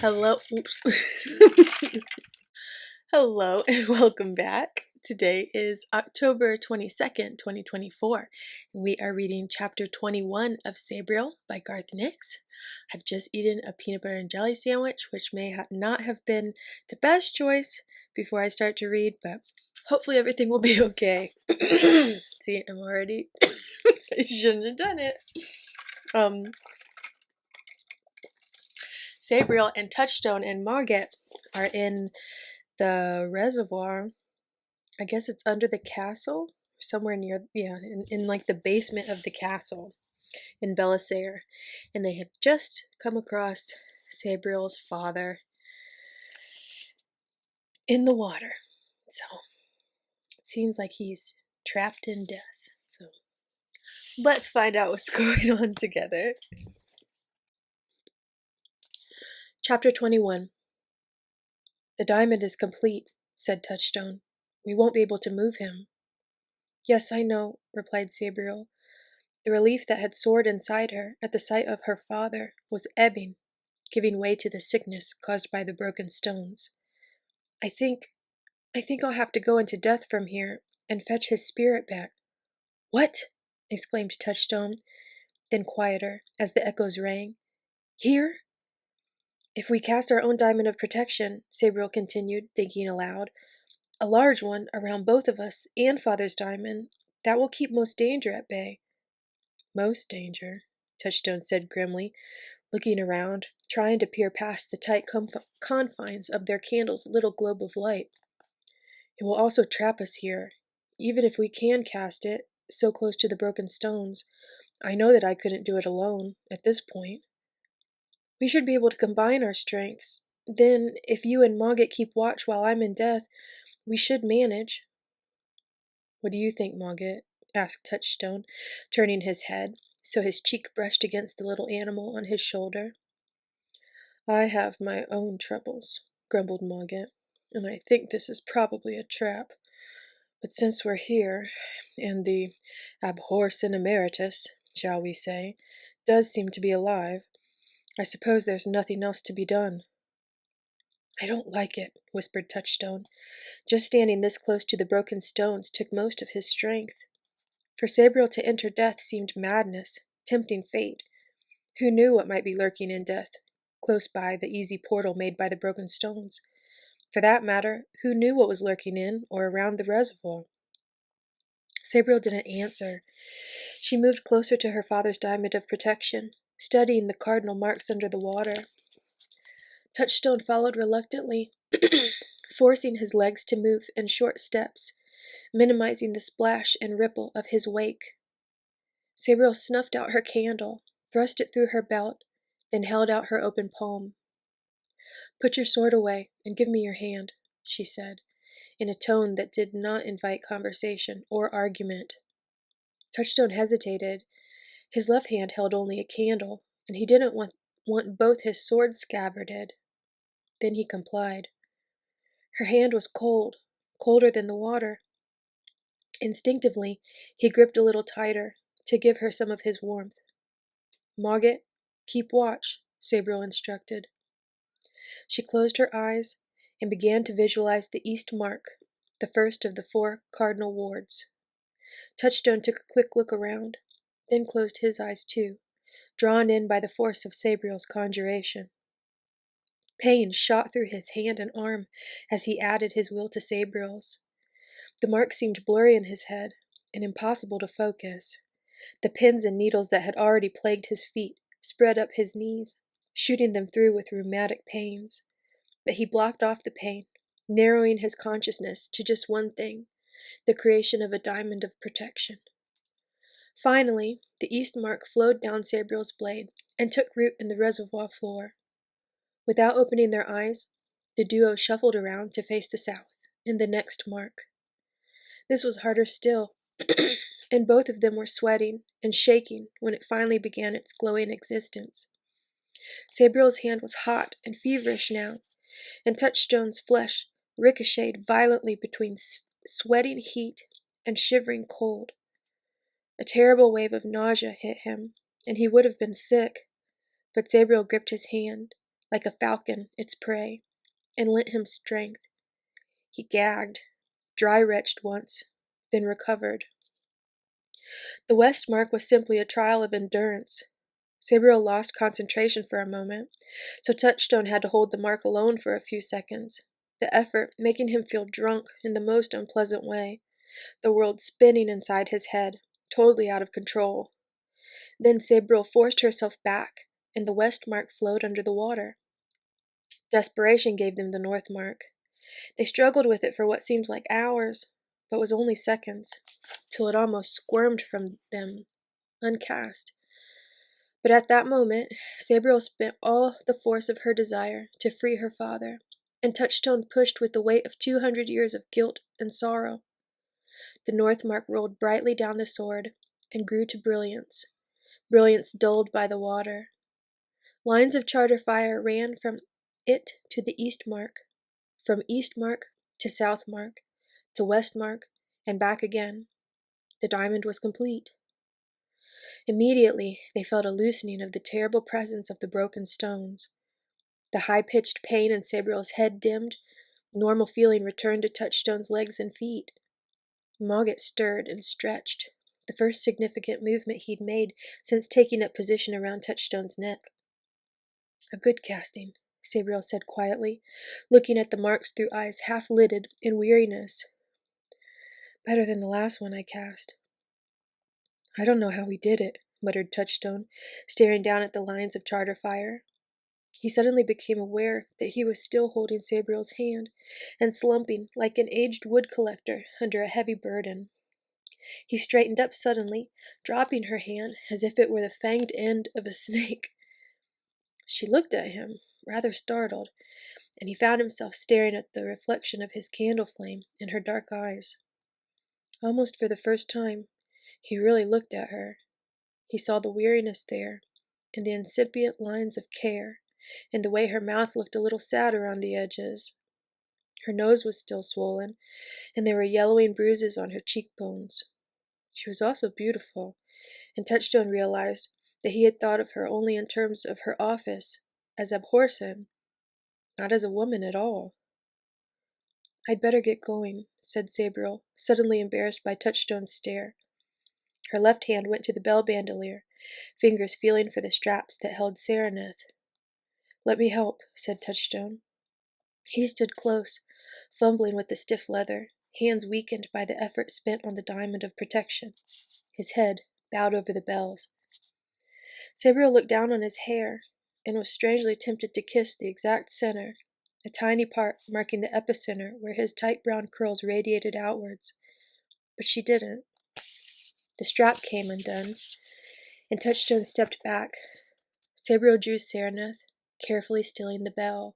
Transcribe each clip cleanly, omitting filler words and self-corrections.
Hello, oops. Hello and welcome back. Today is October 22nd, 2024, and we are reading chapter 21 of Sabriel by Garth Nix. I've just eaten a peanut butter and jelly sandwich, which may not have been the best choice before I start to read, but hopefully everything will be okay. See, I'm already... I shouldn't have done it. Sabriel and Touchstone and Margit are in the reservoir. I guess it's under the castle, somewhere near, in like the basement of the castle in Belissaire. And they have just come across Sabriel's father in the water. So it seems like he's trapped in death. So let's find out what's going on together. Chapter 21. The diamond is complete, said Touchstone. We won't be able to move him. Yes, I know, replied Sabriel. The relief that had soared inside her at the sight of her father was ebbing, giving way to the sickness caused by the broken stones. I think I'll have to go into death from here and fetch his spirit back. What? Exclaimed Touchstone, then quieter as the echoes rang. Here? If we cast our own diamond of protection, Sabriel continued, thinking aloud, a large one around both of us and Father's diamond, that will keep most danger at bay. Most danger, Touchstone said grimly, looking around, trying to peer past the tight confines of their candle's little globe of light. It will also trap us here, even if we can cast it so close to the broken stones. I know that I couldn't do it alone, at this point. We should be able to combine our strengths. Then, if you and Mogget keep watch while I'm in death, we should manage. What do you think, Mogget? Asked Touchstone, turning his head, so his cheek brushed against the little animal on his shoulder. I have my own troubles, grumbled Mogget, and I think this is probably a trap. But since we're here, and the abhorsen emeritus, shall we say, does seem to be alive, I suppose there's nothing else to be done. I don't like it, whispered Touchstone. Just standing this close to the broken stones took most of his strength. For Sabriel to enter death seemed madness, tempting fate. Who knew what might be lurking in death, close by the easy portal made by the broken stones? For that matter, who knew what was lurking in or around the reservoir? Sabriel didn't answer. She moved closer to her father's diamond of protection, studying the cardinal marks under the water. Touchstone followed reluctantly, forcing his legs to move in short steps, minimizing the splash and ripple of his wake. Sabriel snuffed out her candle, thrust it through her belt, then held out her open palm. Put your sword away and give me your hand, she said, in a tone that did not invite conversation or argument. Touchstone hesitated. His left hand held only a candle, and he didn't want both his swords scabbarded. Then he complied. Her hand was cold, colder than the water. Instinctively, he gripped a little tighter to give her some of his warmth. Mogget, keep watch, Sabriel instructed. She closed her eyes and began to visualize the east mark, the first of the 4 cardinal wards. Touchstone took a quick look around, then closed his eyes too, drawn in by the force of Sabriel's conjuration. Pain shot through his hand and arm as he added his will to Sabriel's. The mark seemed blurry in his head and impossible to focus. The pins and needles that had already plagued his feet spread up his knees, shooting them through with rheumatic pains. But he blocked off the pain, narrowing his consciousness to just one thing, the creation of a diamond of protection. Finally, the east mark flowed down Sabriel's blade and took root in the reservoir floor. Without opening their eyes, the duo shuffled around to face the south and the next mark. This was harder still, and both of them were sweating and shaking when it finally began its glowing existence. Sabriel's hand was hot and feverish now, and Touchstone's flesh ricocheted violently between sweating heat and shivering cold. A terrible wave of nausea hit him, and he would have been sick, but Sabriel gripped his hand, like a falcon its prey, and lent him strength. He gagged, dry-retched once, then recovered. The west mark was simply a trial of endurance. Sabriel lost concentration for a moment, so Touchstone had to hold the mark alone for a few seconds, the effort making him feel drunk in the most unpleasant way, the world spinning inside his head, totally out of control. Then Sabriel forced herself back, and the west mark flowed under the water. Desperation gave them the north mark. They struggled with it for what seemed like hours, but was only seconds, till it almost squirmed from them, uncast. But at that moment, Sabriel spent all the force of her desire to free her father, and Touchstone pushed with the weight of 200 years of guilt and sorrow. The north mark rolled brightly down the sword, and grew to brilliance, brilliance dulled by the water. Lines of charter fire ran from it to the east mark, from east mark to south mark, to west mark, and back again. The diamond was complete. Immediately, they felt a loosening of the terrible presence of the broken stones. The high-pitched pain in Sabriel's head dimmed. Normal feeling returned to Touchstone's legs and feet. Mogget stirred and stretched, the first significant movement he'd made since taking up position around Touchstone's neck. "A good casting," Sabriel said quietly, looking at the marks through eyes half-lidded in weariness. "Better than the last one I cast." "I don't know how we did it," muttered Touchstone, staring down at the lines of charter fire. He suddenly became aware that he was still holding Sabriel's hand, and slumping like an aged wood collector under a heavy burden. He straightened up suddenly, dropping her hand as if it were the fanged end of a snake. She looked at him, rather startled, and he found himself staring at the reflection of his candle flame in her dark eyes. Almost for the first time, he really looked at her. He saw the weariness there, and the incipient lines of care, and the way her mouth looked a little sad around the edges. Her nose was still swollen, and there were yellowing bruises on her cheekbones. She was also beautiful, and Touchstone realized that he had thought of her only in terms of her office as Abhorsen, not as a woman at all. "I'd better get going," said Sabriel, suddenly embarrassed by Touchstone's stare. Her left hand went to the bell bandolier, fingers feeling for the straps that held Sereneth. "Let me help," said Touchstone. He stood close, fumbling with the stiff leather, hands weakened by the effort spent on the diamond of protection, his head bowed over the bells. Sabriel looked down on his hair, and was strangely tempted to kiss the exact center, a tiny part marking the epicenter where his tight brown curls radiated outwards. But she didn't. The strap came undone, and Touchstone stepped back. Sabriel drew Sereneth, carefully stilling the bell.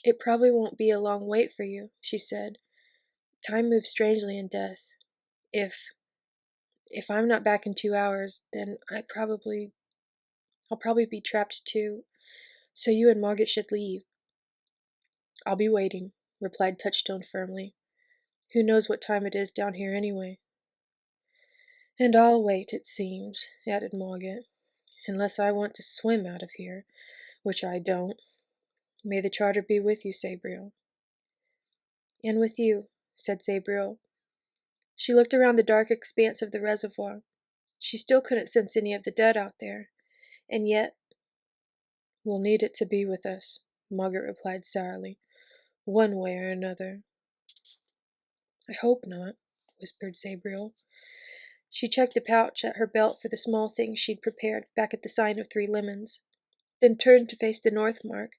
"It probably won't be a long wait for you," she said. "Time moves strangely in death. If I'm not back in 2 hours, then I'll probably be trapped too. So you and Mogget should leave." "I'll be waiting," replied Touchstone firmly. "Who knows what time it is down here anyway?" "And I'll wait, it seems," added Mogget, "unless I want to swim out of here, which I don't. May the charter be with you, Sabriel." "And with you," said Sabriel. She looked around the dark expanse of the reservoir. She still couldn't sense any of the dead out there, and yet— "We'll need it to be with us," Mogget replied sourly, "one way or another." "I hope not," whispered Sabriel. She checked the pouch at her belt for the small things she'd prepared back at the sign of 3 Lemons, then turned to face the north mark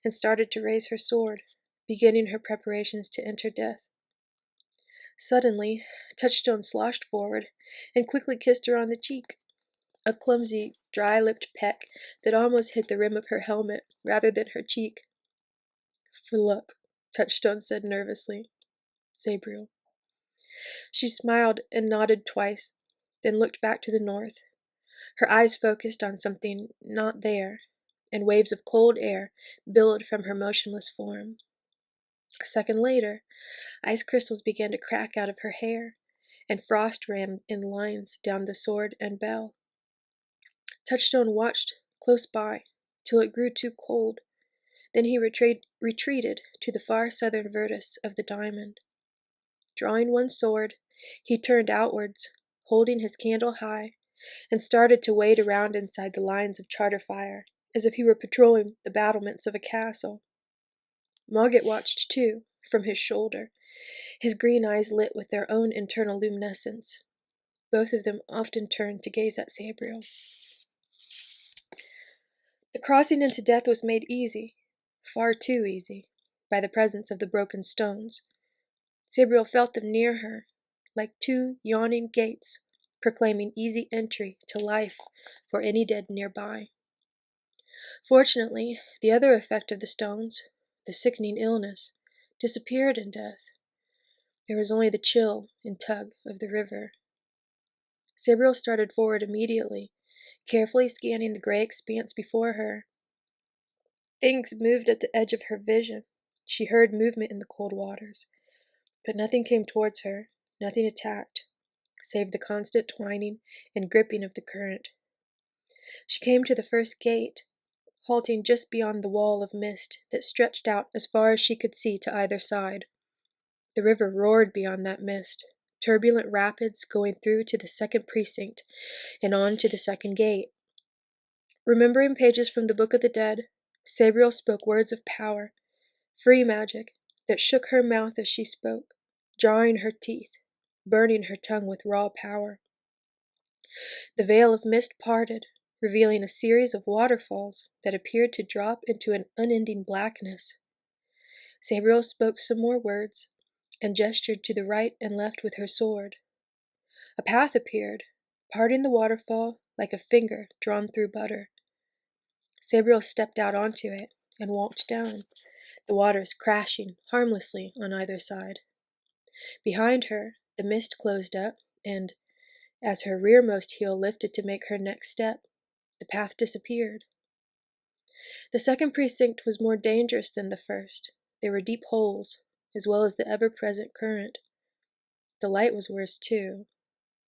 and started to raise her sword, beginning her preparations to enter death. Suddenly, Touchstone sloshed forward and quickly kissed her on the cheek, a clumsy, dry-lipped peck that almost hit the rim of her helmet rather than her cheek. "For luck," Touchstone said nervously. "Sabriel." She smiled and nodded twice, then looked back to the north. Her eyes focused on something not there, and waves of cold air billowed from her motionless form. A second later, ice crystals began to crack out of her hair, and frost ran in lines down the sword and bell. Touchstone watched close by till it grew too cold. Then he retreated to the far southern vertus of the diamond. Drawing one sword, he turned outwards, holding his candle high, and started to wade around inside the lines of charter fire, as if he were patrolling the battlements of a castle. Mogget watched too, from his shoulder, his green eyes lit with their own internal luminescence. Both of them often turned to gaze at Sabriel. The crossing into death was made easy, far too easy, by the presence of the broken stones. Sabriel felt them near her, like two yawning gates, proclaiming easy entry to life for any dead nearby. Fortunately, the other effect of the stones, the sickening illness, disappeared in death. There was only the chill and tug of the river. Sabriel started forward immediately, carefully scanning the gray expanse before her. Things moved at the edge of her vision. She heard movement in the cold waters, but nothing came towards her, nothing attacked, save the constant twining and gripping of the current. She came to the first gate, halting just beyond the wall of mist that stretched out as far as she could see to either side. The river roared beyond that mist, turbulent rapids going through to the second precinct and on to the second gate. Remembering pages from the Book of the Dead, Sabriel spoke words of power, free magic, that shook her mouth as she spoke, jarring her teeth, burning her tongue with raw power. The veil of mist parted, revealing a series of waterfalls that appeared to drop into an unending blackness. Sabriel spoke some more words, and gestured to the right and left with her sword. A path appeared, parting the waterfall like a finger drawn through butter. Sabriel stepped out onto it and walked down, the waters crashing harmlessly on either side. Behind her, the mist closed up, and, as her rearmost heel lifted to make her next step, the path disappeared. The second precinct was more dangerous than the first. There were deep holes, as well as the ever-present current. The light was worse, too.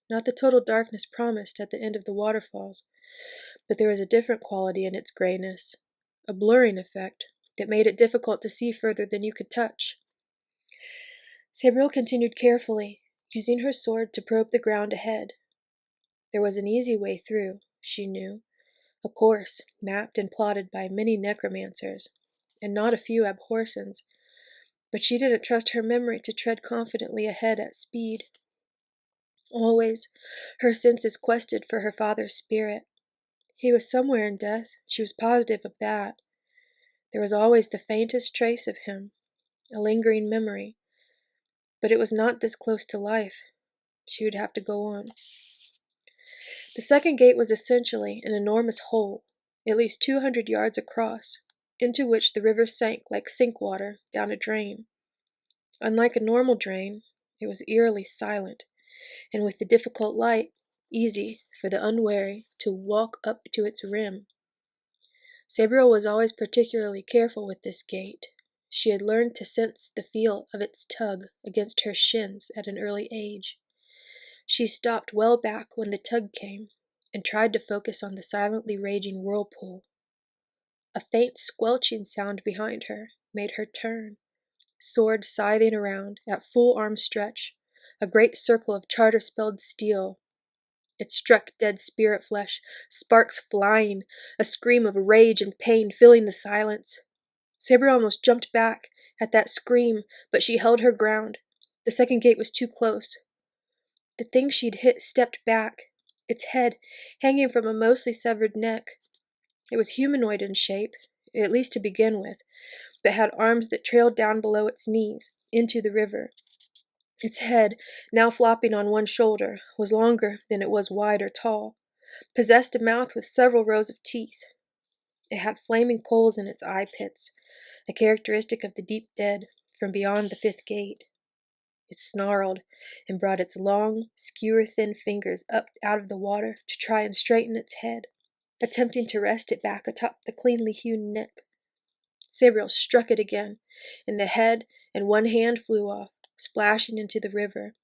Not the total darkness promised at the end of the waterfalls, but there was a different quality in its grayness, a blurring effect that made it difficult to see further than you could touch. Sabriel continued carefully, using her sword to probe the ground ahead. There was an easy way through, she knew, a course mapped and plotted by many necromancers, and not a few abhorsons, but she didn't trust her memory to tread confidently ahead at speed. Always, her senses quested for her father's spirit. He was somewhere in death, she was positive of that. There was always the faintest trace of him, a lingering memory. But it was not this close to life. She would have to go on. The second gate was essentially an enormous hole, at least 200 yards across, into which the river sank like sink water down a drain. Unlike a normal drain, it was eerily silent, and with the difficult light, easy for the unwary to walk up to its rim. Sabriel was always particularly careful with this gate. She had learned to sense the feel of its tug against her shins at an early age. She stopped well back when the tug came, and tried to focus on the silently raging whirlpool. A faint squelching sound behind her made her turn, sword scything around at full arm stretch, a great circle of charter-spelled steel. It struck dead spirit flesh, sparks flying, a scream of rage and pain filling the silence. Sabriel almost jumped back at that scream, but she held her ground. The second gate was too close. The thing she'd hit stepped back, its head hanging from a mostly severed neck. It was humanoid in shape, at least to begin with, but had arms that trailed down below its knees, into the river. Its head, now flopping on one shoulder, was longer than it was wide or tall, possessed a mouth with several rows of teeth. It had flaming coals in its eye pits, a characteristic of the deep dead from beyond the fifth gate. It snarled and brought its long, skewer-thin fingers up out of the water to try and straighten its head, attempting to rest it back atop the cleanly hewn neck. Sabriel struck it again, and the head and one hand flew off, splashing into the river.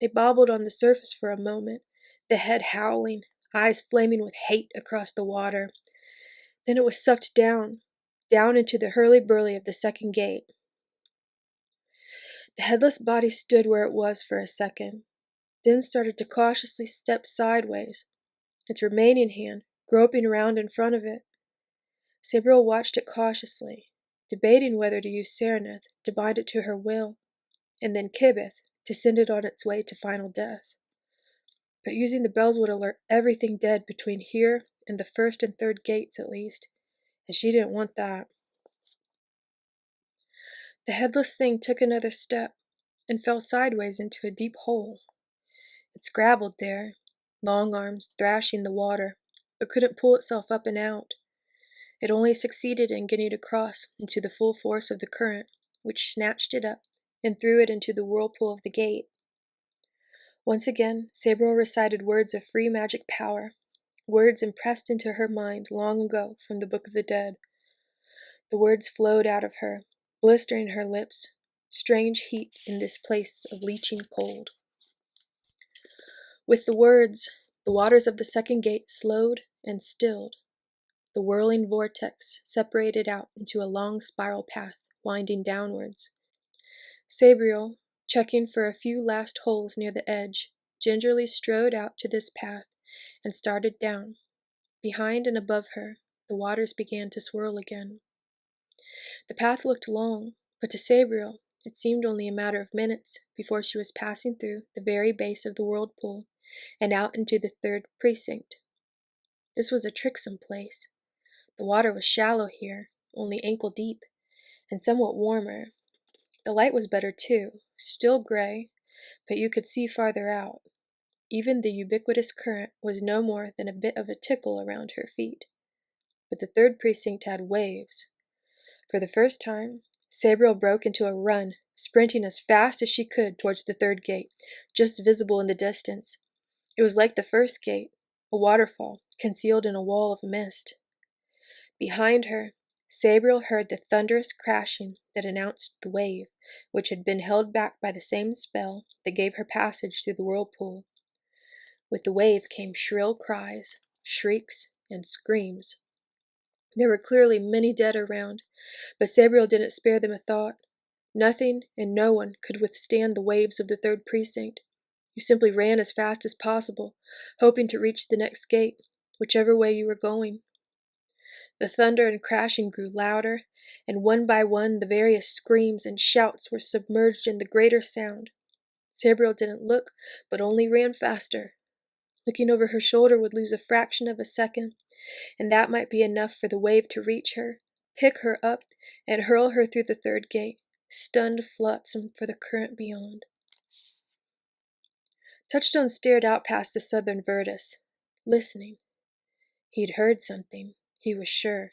They bobbled on the surface for a moment, the head howling, eyes flaming with hate across the water. Then it was sucked down into the hurly-burly of the second gate. The headless body stood where it was for a second, then started to cautiously step sideways, its remaining hand groping around in front of it. Sabriel watched it cautiously, debating whether to use Sereneth to bind it to her will, and then Kibith to send it on its way to final death. But using the bells would alert everything dead between here and the first and third gates at least, and she didn't want that. The headless thing took another step and fell sideways into a deep hole. It scrabbled there, long arms thrashing the water, but couldn't pull itself up and out. It only succeeded in getting across into the full force of the current, which snatched it up and threw it into the whirlpool of the gate. Once again, Sabriel recited words of free magic power, words impressed into her mind long ago from the Book of the Dead. The words flowed out of her, blistering her lips, strange heat in this place of leeching cold. With the words, the waters of the second gate slowed and stilled. The whirling vortex separated out into a long spiral path winding downwards. Sabriel, checking for a few last holes near the edge, gingerly strode out to this path and started down. Behind and above her, the waters began to swirl again. The path looked long, but to Sabriel it seemed only a matter of minutes before she was passing through the very base of the whirlpool and out into the third precinct. This was a tricksome place. The water was shallow here, only ankle deep, and somewhat warmer. The light was better too, still gray, but you could see farther out. Even the ubiquitous current was no more than a bit of a tickle around her feet. But the third precinct had waves. For the first time, Sabriel broke into a run, sprinting as fast as she could towards the third gate, just visible in the distance. It was like the first gate, a waterfall concealed in a wall of mist. Behind her, Sabriel heard the thunderous crashing that announced the wave, which had been held back by the same spell that gave her passage through the whirlpool. With the wave came shrill cries, shrieks, and screams. There were clearly many dead around, but Sabriel didn't spare them a thought. Nothing and no one could withstand the waves of the third precinct. You simply ran as fast as possible, hoping to reach the next gate, whichever way you were going. The thunder and crashing grew louder, and one by one the various screams and shouts were submerged in the greater sound. Sabriel didn't look, but only ran faster. Looking over her shoulder would lose a fraction of a second, and that might be enough for the wave to reach her, pick her up, and hurl her through the third gate, stunned flotsam for the current beyond. Touchstone stared out past the southern Virtus, listening. He'd heard something, he was sure.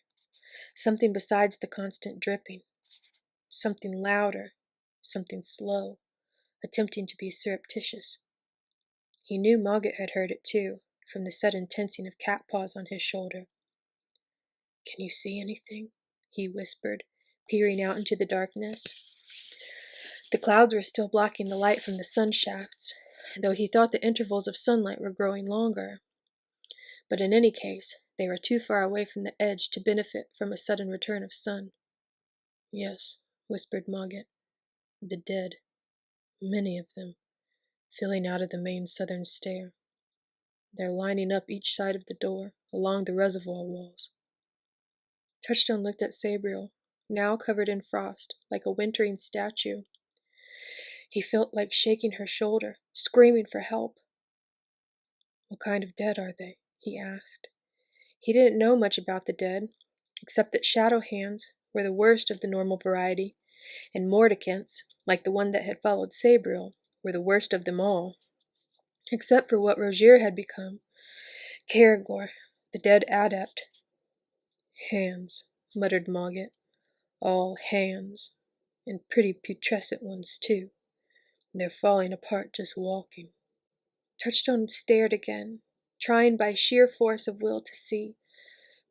Something besides the constant dripping. Something louder, something slow, attempting to be surreptitious. He knew Mogget had heard it too, from the sudden tensing of cat paws on his shoulder. "Can you see anything?" he whispered, peering out into the darkness. The clouds were still blocking the light from the sun shafts, though he thought the intervals of sunlight were growing longer. But in any case, they were too far away from the edge to benefit from a sudden return of sun. "Yes," whispered Mogget. "The dead. Many of them, filling out of the main southern stair. They're lining up each side of the door, along the reservoir walls." Touchstone looked at Sabriel, now covered in frost, like a wintering statue. He felt like shaking her shoulder, screaming for help. "What kind of dead are they?" he asked. He didn't know much about the dead, except that shadow hands were the worst of the normal variety, and mordicants, like the one that had followed Sabriel, were the worst of them all. Except for what Rogier had become, Caragor, the dead adept. "Hands," muttered Mogget. "All hands, and pretty putrescent ones too. They're falling apart just walking." Touchstone stared again, trying by sheer force of will to see,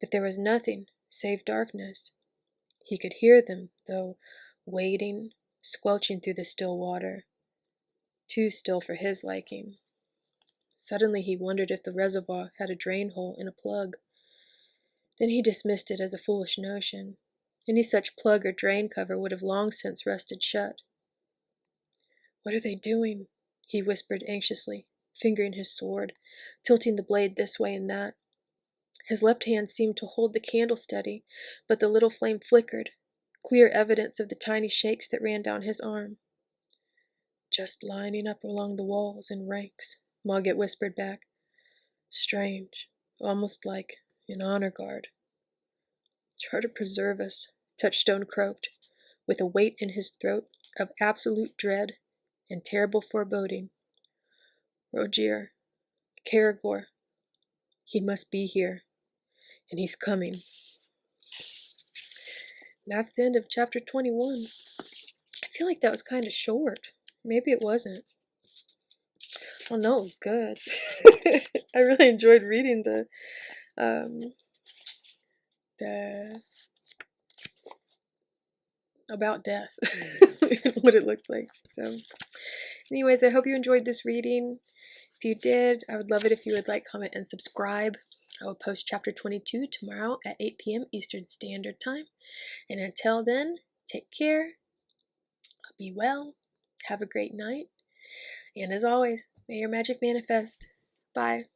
but there was nothing save darkness. He could hear them, though, wading, squelching through the still water. Too still for his liking. Suddenly he wondered if the reservoir had a drain hole and a plug. Then he dismissed it as a foolish notion. Any such plug or drain cover would have long since rusted shut. "What are they doing?" he whispered anxiously, fingering his sword, tilting the blade this way and that. His left hand seemed to hold the candle steady, but the little flame flickered, clear evidence of the tiny shakes that ran down his arm. "Just lining up along the walls in ranks," Mogget whispered back. "Strange, almost like an honor guard." "Try to preserve us," Touchstone croaked, with a weight in his throat of absolute dread and terrible foreboding. "Rogier, Caragor, he must be here, and he's coming." That's the end of chapter 21. I feel like that was kind of short. Maybe it wasn't. Oh no, it was good. I really enjoyed reading the about death, what it looked like. So, anyways, I hope you enjoyed this reading. If you did, I would love it if you would like, comment, and subscribe. I will post chapter 22 tomorrow at 8 p.m. Eastern Standard Time. And until then, take care, be well, have a great night, and as always, may your magic manifest. Bye.